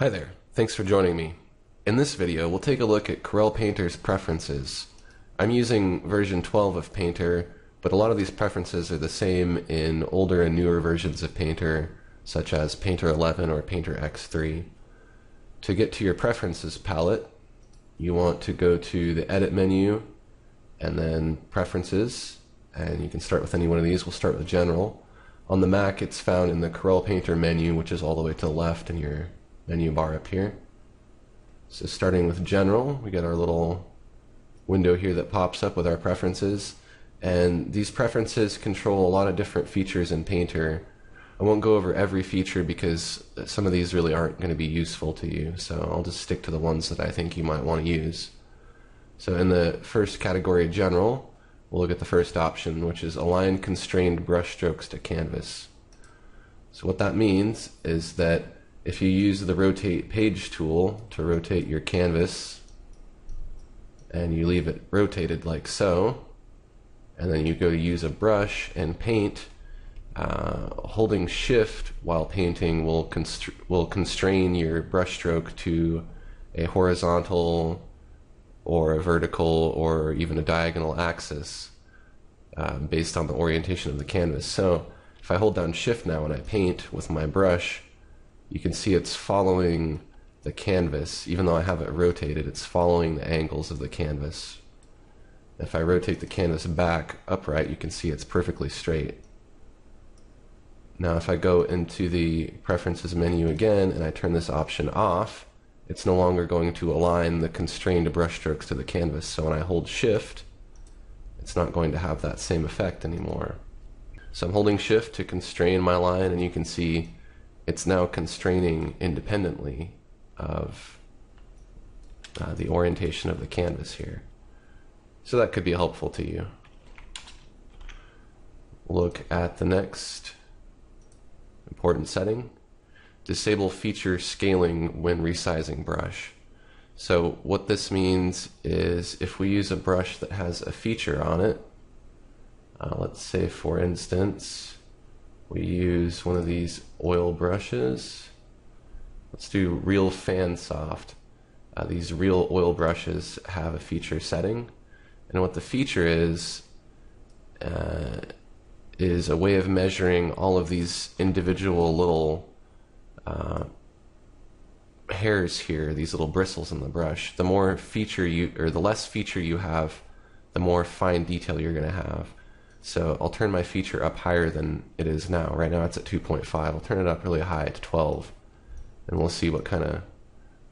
Hi there, thanks for joining me. In this video, we'll take a look at Corel Painter's preferences. I'm using version 12 of Painter, but a lot of these preferences are the same in older and newer versions of Painter, such as Painter 11 or Painter X3. To get to your preferences palette, you want to go to the Edit menu and then Preferences, and you can start with any one of these. We'll start with General. On the Mac, it's found in the Corel Painter menu, which is all the way to the left in your menu bar up here. So starting with General, we get our little window here that pops up with our preferences, and these preferences control a lot of different features in Painter. I won't go over every feature because some of these really aren't going to be useful to you, so I'll just stick to the ones that I think you might want to use. So in the first category, General, we'll look at the first option, which is Align Constrained Brushstrokes to Canvas. So what that means is that if you use the Rotate Page tool to rotate your canvas, and you leave it rotated like so, and then you go to use a brush and paint, holding Shift while painting will constrain your brushstroke to a horizontal or a vertical or even a diagonal axis based on the orientation of the canvas. So if I hold down Shift now and I paint with my brush, you can see it's following the canvas. Even though I have it rotated, it's following the angles of the canvas. If I rotate the canvas back upright, you can see it's perfectly straight. Now if I go into the Preferences menu again and I turn this option off, it's no longer going to align the constrained brushstrokes to the canvas. So when I hold Shift, it's not going to have that same effect anymore. So I'm holding Shift to constrain my line, and you can see it's now constraining independently of the orientation of the canvas here. So that could be helpful to you. Look at the next important setting. Disable feature scaling when resizing brush. So what this means is if we use a brush that has a feature on it, let's say for instance we use one of these oil brushes. Let's do Real Fan Soft. These Real Oil brushes have a feature setting, and what the feature is a way of measuring all of these individual little hairs here, these little bristles in the brush. The more feature the less feature you have, the more fine detail you're going to have. So I'll turn my feature up higher than it is now. Right now it's at 2.5. I'll turn it up really high to 12, and we'll see what kind of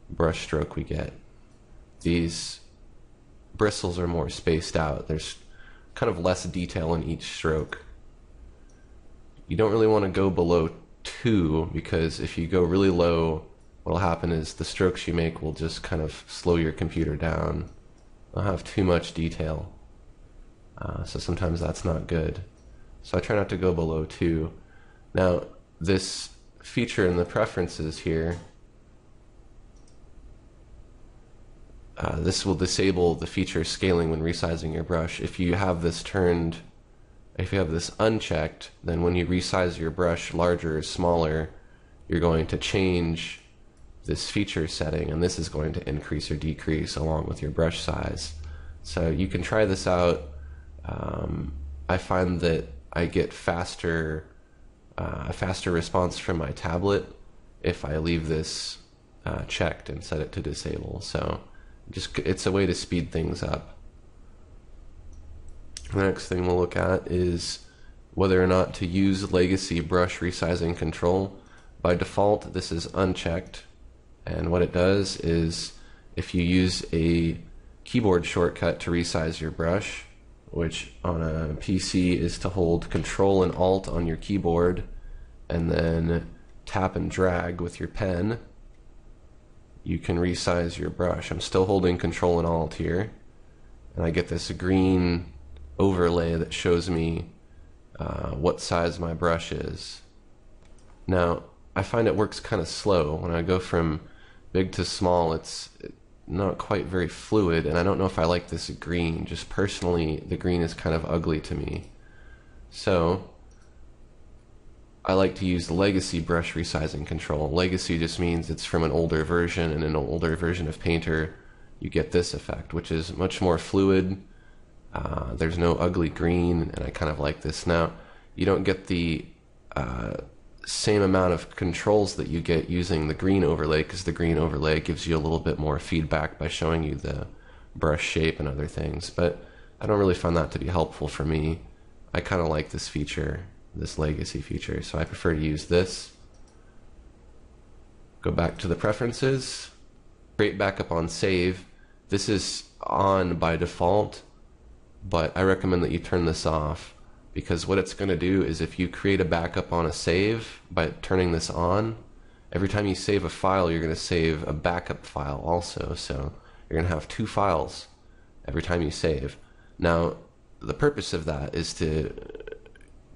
brush stroke we get. These bristles are more spaced out. There's kind of less detail in each stroke. You don't really want to go below 2, because if you go really low, what'll happen is the strokes you make will just kind of slow your computer down. They'll have too much detail. So sometimes that's not good. So I try not to go below 2. Now this feature in the preferences here, this will disable the feature scaling when resizing your brush. If you have this unchecked, then when you resize your brush larger or smaller, you're going to change this feature setting, and this is going to increase or decrease along with your brush size. So you can try this out. I find that I get a faster response from my tablet if I leave this checked and set it to disable. So it's a way to speed things up. The next thing we'll look at is whether or not to use legacy brush resizing control. By default, this is unchecked, and what it does is if you use a keyboard shortcut to resize your brush, which on a PC is to hold Control and Alt on your keyboard and then tap and drag with your pen, you can resize your brush. I'm still holding Control and Alt here, and I get this green overlay that shows me what size my brush is. Now I find it works kind of slow. When I go from big to small, it's not quite very fluid, and I don't know if I like this green. Just personally, the green is kind of ugly to me. So I like to use the legacy brush resizing control. Legacy just means it's from an older version, and in an older version of Painter you get this effect, which is much more fluid. There's no ugly green, and I kind of like this. Now, you don't get the same amount of controls that you get using the green overlay, because the green overlay gives you a little bit more feedback by showing you the brush shape and other things, but I don't really find that to be helpful for me. I kind of like this feature, this legacy feature, so I prefer to use this. Go back to the preferences, create backup on save. This is on by default, but I recommend that you turn this off, because what it's going to do is if you create a backup on a save by turning this on, every time you save a file, you're going to save a backup file also. So you're going to have two files every time you save. Now, the purpose of that is to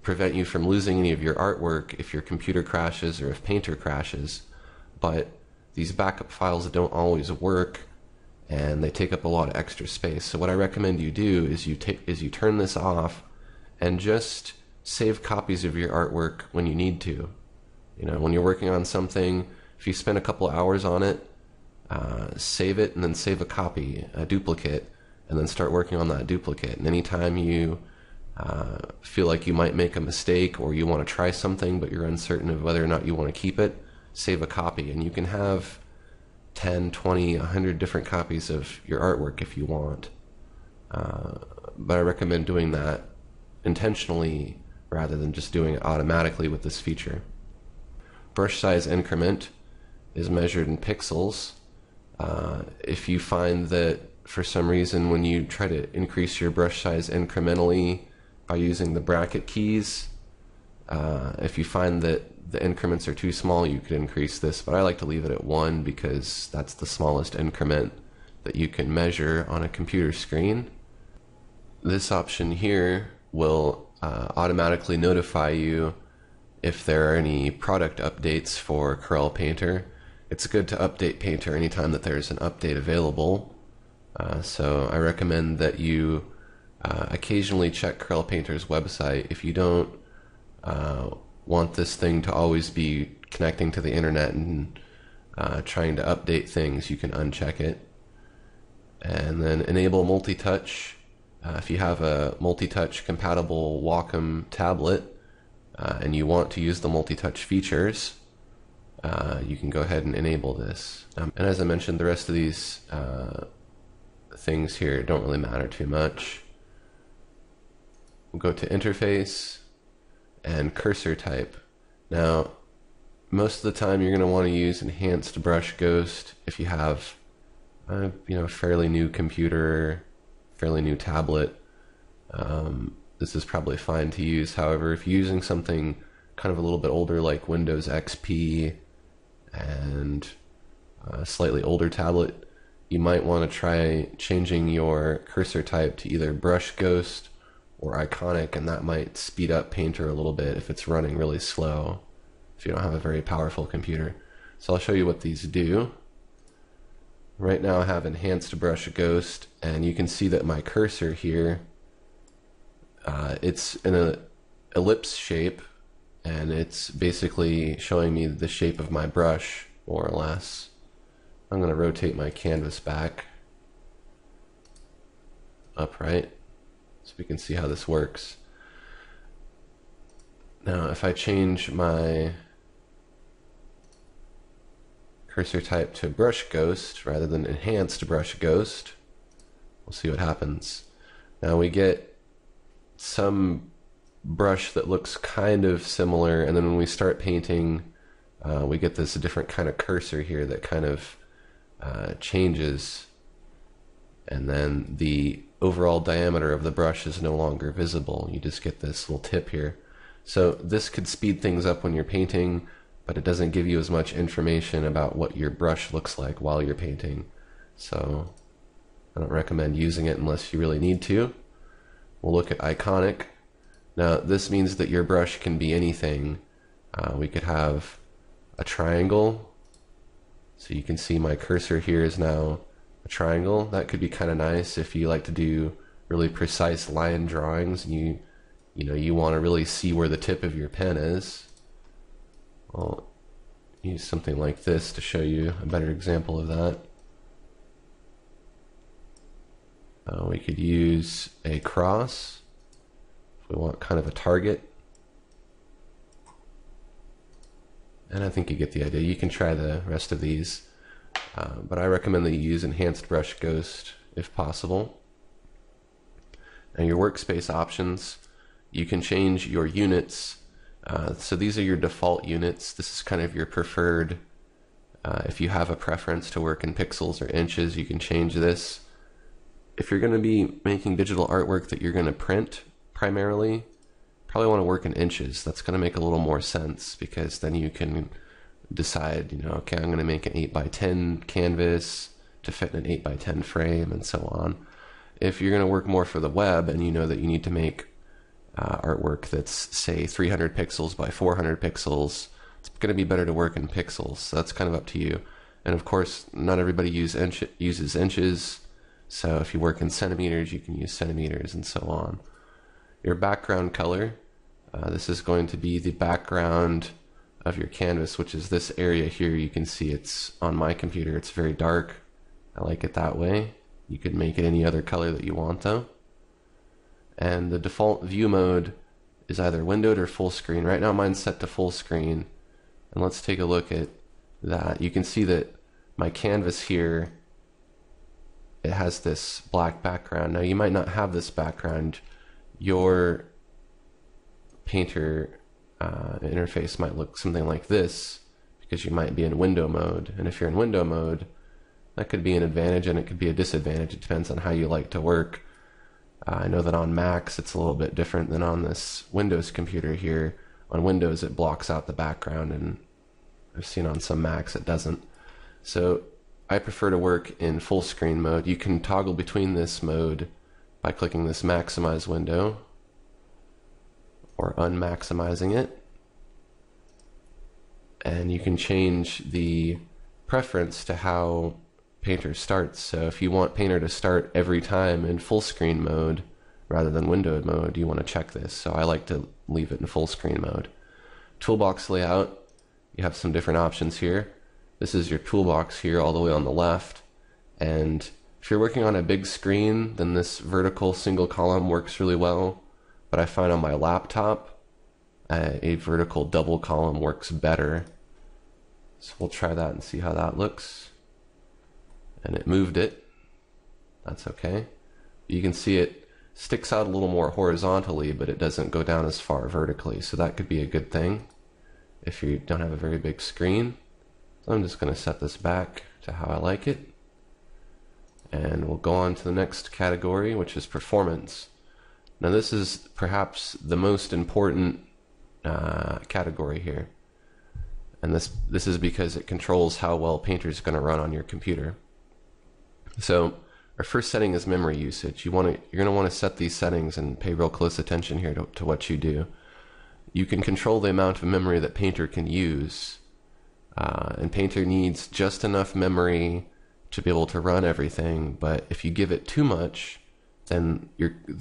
prevent you from losing any of your artwork if your computer crashes or if Painter crashes. But these backup files don't always work, and they take up a lot of extra space. So what I recommend you do is you turn this off and just save copies of your artwork when you need to. You know, when you're working on something, if you spend a couple hours on it, save it and then save a copy, a duplicate, and then start working on that duplicate. And anytime you feel like you might make a mistake or you want to try something but you're uncertain of whether or not you want to keep it, save a copy. And you can have 10, 20, 100 different copies of your artwork if you want. But I recommend doing that intentionally rather than just doing it automatically with this feature. Brush size increment is measured in pixels. If you find that for some reason when you try to increase your brush size incrementally by using the bracket keys, if you find that the increments are too small, you could increase this, but I like to leave it at 1 because that's the smallest increment that you can measure on a computer screen. This option here will automatically notify you if there are any product updates for Corel Painter. It's good to update Painter anytime that there's an update available. So I recommend that you occasionally check Corel Painter's website. If you don't want this thing to always be connecting to the internet and trying to update things, you can uncheck it. And then enable multi-touch. If you have a multi-touch compatible Wacom tablet and you want to use the multi-touch features, you can go ahead and enable this. And as I mentioned, the rest of these things here don't really matter too much. We'll go to interface and cursor type. Now, most of the time you're going to want to use enhanced brush ghost if you have a fairly new computer, fairly new tablet. This is probably fine to use. However, if you're using something kind of a little bit older like Windows XP and a slightly older tablet, you might want to try changing your cursor type to either brush ghost or iconic, and that might speed up Painter a little bit if it's running really slow, if you don't have a very powerful computer. So I'll show you what these do. Right now I have enhanced brush ghost, and you can see that my cursor here, it's in an ellipse shape, and it's basically showing me the shape of my brush, more or less. I'm going to rotate my canvas back upright so we can see how this works. Now if I change my cursor type to brush ghost rather than enhanced brush ghost, we'll see what happens. Now we get some brush that looks kind of similar, and then when we start painting we get this different kind of cursor here that kind of changes, and then the overall diameter of the brush is no longer visible. You just get this little tip here. So this could speed things up when you're painting, but it doesn't give you as much information about what your brush looks like while you're painting. So I don't recommend using it unless you really need to. We'll look at iconic. Now this means that your brush can be anything. We could have a triangle. So you can see my cursor here is now a triangle. That could be kind of nice if you like to do really precise line drawings and you want to really see where the tip of your pen is. I'll use something like this to show you a better example of that. We could use a cross if we want kind of a target. And I think you get the idea. You can try the rest of these, but I recommend that you use Enhanced Brush Ghost if possible. Now your workspace options, you can change your units. So these are your default units. This is kind of your preferred. If you have a preference to work in pixels or inches, you can change this. If you're going to be making digital artwork that you're going to print primarily, probably want to work in inches. That's going to make a little more sense, because then you can decide, you know, okay, I'm going to make an 8x10 canvas to fit in an 8x10 frame, and so on. If you're going to work more for the web and you know that you need to make artwork that's, say, 300 pixels by 400 pixels, it's going to be better to work in pixels. So that's kind of up to you. And of course, not everybody uses inches. So if you work in centimeters, you can use centimeters, and so on. Your background color, this is going to be the background of your canvas, which is this area here. You can see it's on my computer, it's very dark. I like it that way. You could make it any other color that you want though. And the default view mode is either windowed or full screen. Right now mine's set to full screen. And let's take a look at that. You can see that my canvas here, it has this black background. Now you might not have this background. Your Painter interface might look something like this, because you might be in window mode. And if you're in window mode, that could be an advantage and it could be a disadvantage. It depends on how you like to work. I know that on Macs it's a little bit different than on this Windows computer here. On Windows it blocks out the background, and I've seen on some Macs it doesn't. So I prefer to work in full screen mode. You can toggle between this mode by clicking this maximize window or unmaximizing it. And you can change the preference to how Painter starts. So if you want Painter to start every time in full screen mode rather than windowed mode, you want to check this. So I like to leave it in full screen mode. Toolbox layout, you have some different options here. This is your toolbox here all the way on the left. And if you're working on a big screen, then this vertical single column works really well. But I find on my laptop, a vertical double column works better. So we'll try that and see how that looks. And it moved it. That's okay. You can see it sticks out a little more horizontally, but it doesn't go down as far vertically. So that could be a good thing if you don't have a very big screen. So I'm just going to set this back to how I like it. And we'll go on to the next category, which is performance. Now this is perhaps the most important category here. And this is because it controls how well Painter is going to run on your computer. So our first setting is memory usage. You're going to want to set these settings and pay real close attention here to what you do. You can control the amount of memory that Painter can use. And Painter needs just enough memory to be able to run everything, but if you give it too much, then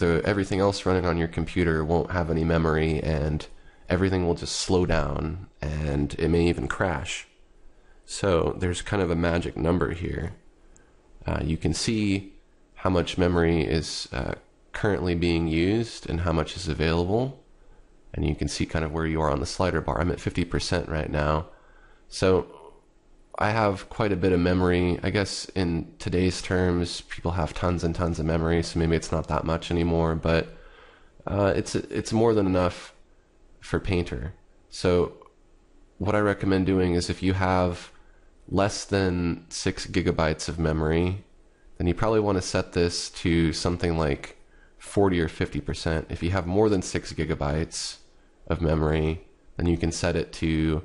everything else running on your computer won't have any memory, and everything will just slow down, and it may even crash. So there's kind of a magic number here. You can see how much memory is currently being used and how much is available, and you can see kind of where you are on the slider bar. I'm at 50% right now. So I have quite a bit of memory. I guess in today's terms, people have tons and tons of memory, so maybe it's not that much anymore, but it's more than enough for Painter. So what I recommend doing is if you have less than 6 gigabytes of memory, then you probably want to set this to something like 40 or 50%. If you have more than 6 gigabytes of memory, then you can set it to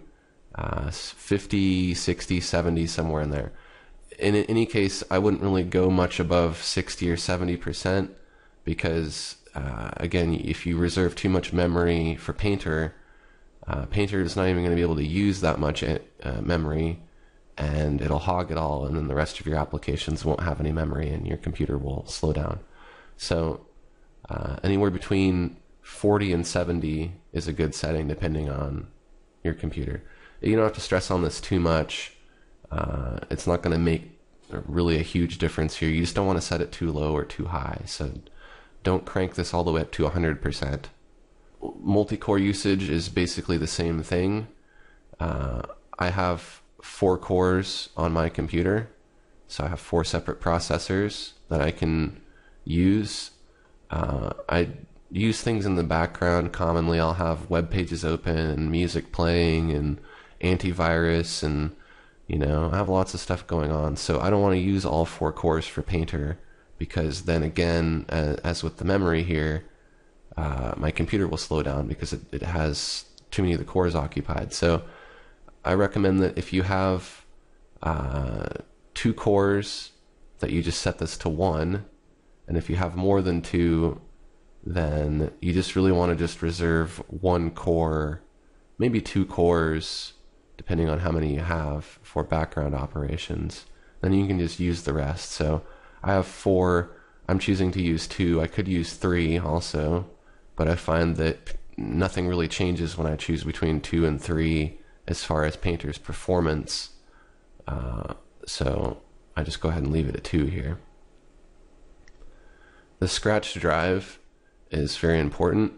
50, 60, 70, somewhere in there. In any case, I wouldn't really go much above 60 or 70% because, again, if you reserve too much memory for Painter, Painter is not even going to be able to use that much memory, and it'll hog it all, and then the rest of your applications won't have any memory and your computer will slow down. So anywhere between 40 and 70 is a good setting depending on your computer. You don't have to stress on this too much. It's not going to make really a huge difference here. You just don't want to set it too low or too high. So don't crank this all the way up to 100%. Multi-core usage is basically the same thing. I have 4 cores on my computer, so I have 4 separate processors that I can use. I use things in the background. Commonly I'll have web pages open and music playing and antivirus, and I have lots of stuff going on. So I don't want to use all 4 cores for Painter, because then again, as with the memory here, my computer will slow down because it has too many of the cores occupied. So I recommend that if you have 2 cores, that you just set this to 1, and if you have more than 2, then you just really want to just reserve 1 core, maybe 2 cores, depending on how many you have, for background operations. Then you can just use the rest. So I have 4, I'm choosing to use 2. I could use 3 also, but I find that nothing really changes when I choose between 2 and 3 as far as Painter's performance. So I just go ahead and leave it at 2 here. The scratch drive is very important.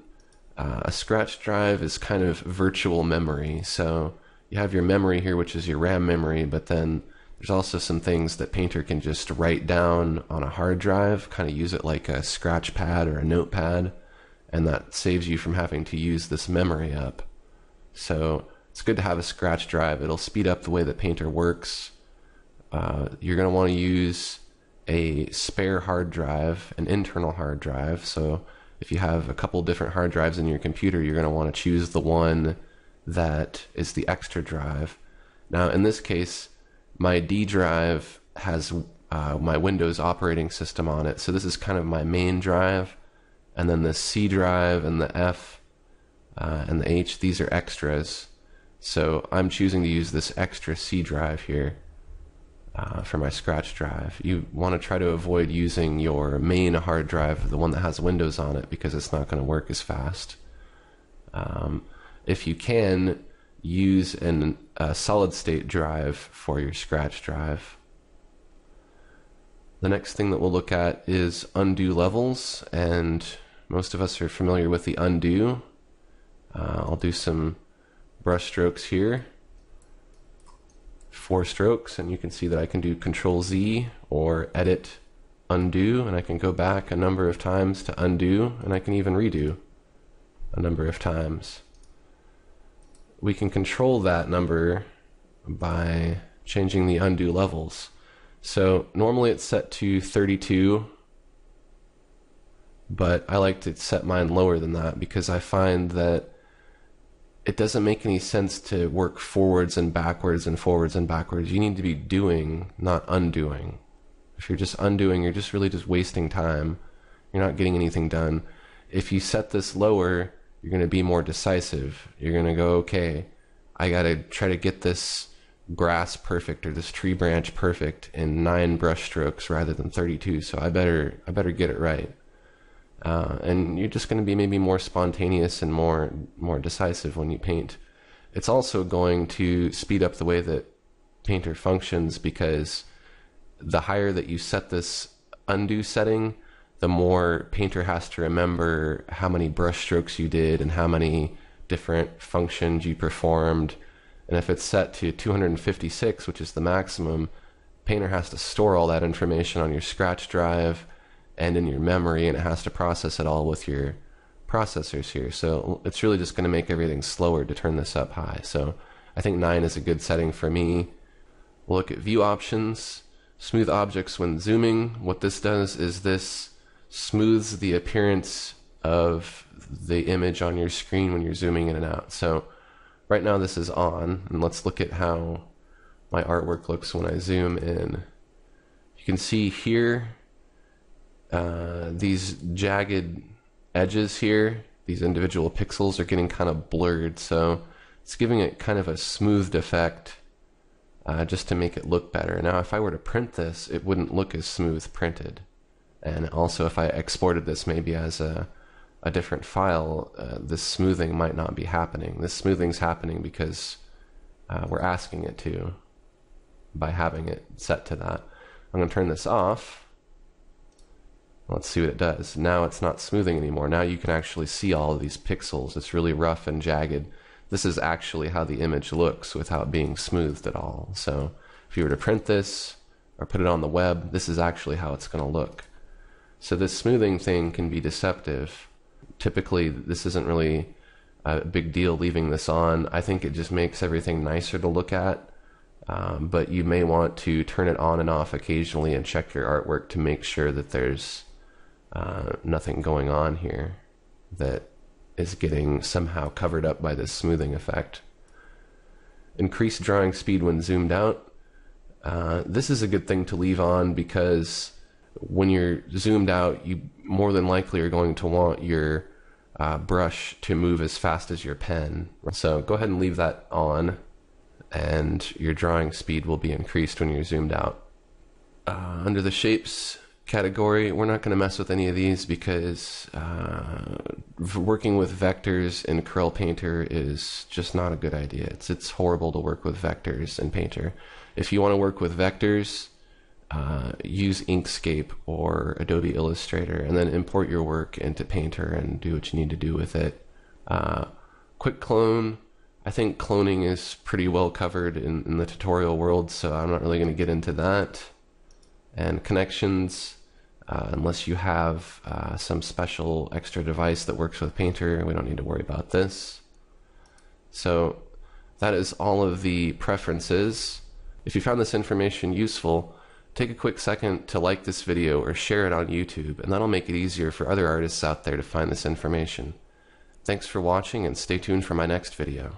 A scratch drive is kind of virtual memory. So you have your memory here, which is your RAM memory, but then there's also some things that Painter can just write down on a hard drive, kind of use it like a scratch pad or a notepad, and that saves you from having to use this memory up. So it's good to have a scratch drive. It'll speed up the way that Painter works. You're going to want to use a spare hard drive, an internal hard drive. So if you have a couple different hard drives in your computer, you're going to want to choose the one that is the extra drive. Now in this case, my D drive has my Windows operating system on it. So this is kind of my main drive. And then the C drive and the F and the H, these are extras. So I'm choosing to use this extra C drive here for my scratch drive. You want to try to avoid using your main hard drive, the one that has Windows on it, because it's not going to work as fast. If you can, use a solid state drive for your scratch drive. The next thing that we'll look at is undo levels, and most of us are familiar with the undo. I'll do some brush strokes here, 4 strokes, and you can see that I can do Control Z or Edit Undo, and I can go back a number of times to undo, and I can even redo a number of times. We can control that number by changing the undo levels. So normally it's set to 32, but I like to set mine lower than that because I find that it doesn't make any sense to work forwards and backwards and forwards and backwards. You need to be doing, not undoing. If you're just undoing, you're just really just wasting time. You're not getting anything done. If you set this lower, you're going to be more decisive. You're going to go, okay, I got to try to get this grass perfect or this tree branch perfect in 9 brush strokes rather than 32. So I better get it right. And you're just going to be maybe more spontaneous and more decisive when you paint. It's also going to speed up the way that Painter functions, because the higher that you set this undo setting, the more Painter has to remember how many brush strokes you did and how many different functions you performed. And if it's set to 256, which is the maximum, Painter has to store all that information on your scratch drive and in your memory, and it has to process it all with your processors here. So it's really just going to make everything slower to turn this up high. So I think 9 is a good setting for me. We'll look at view options. Smooth objects when zooming. What this does is this smooths the appearance of the image on your screen when you're zooming in and out. So right now this is on, and let's look at how my artwork looks when I zoom in. You can see here these jagged edges here, these individual pixels are getting kind of blurred, so it's giving it kind of a smoothed effect just to make it look better. Now if I were to print this, it wouldn't look as smooth printed. And also if I exported this maybe as a different file, this smoothing might not be happening. This smoothing's happening because we're asking it to by having it set to that. I'm going to turn this off. Let's see what it does. Now it's not smoothing anymore. Now you can actually see all of these pixels. It's really rough and jagged. This is actually how the image looks without being smoothed at all. So if you were to print this or put it on the web, this is actually how it's going to look. So this smoothing thing can be deceptive. Typically, this isn't really a big deal leaving this on. I think it just makes everything nicer to look at. But you may want to turn it on and off occasionally and check your artwork to make sure that there's nothing going on here that is getting somehow covered up by this smoothing effect. Increase drawing speed when zoomed out. This is a good thing to leave on because when you're zoomed out, you more than likely are going to want your brush to move as fast as your pen. So go ahead and leave that on, and your drawing speed will be increased when you're zoomed out. Under the shapes category, we're not going to mess with any of these because working with vectors in Corel Painter is just not a good idea. It's horrible to work with vectors in Painter. If you want to work with vectors, use Inkscape or Adobe Illustrator and then import your work into Painter and do what you need to do with it. Quick clone. I think cloning is pretty well covered in the tutorial world, so I'm not really going to get into that. And connections, unless you have some special extra device that works with Painter, we don't need to worry about this. So that is all of the preferences. If you found this information useful, take a quick second to like this video or share it on YouTube, and that'll make it easier for other artists out there to find this information. Thanks for watching, and stay tuned for my next video.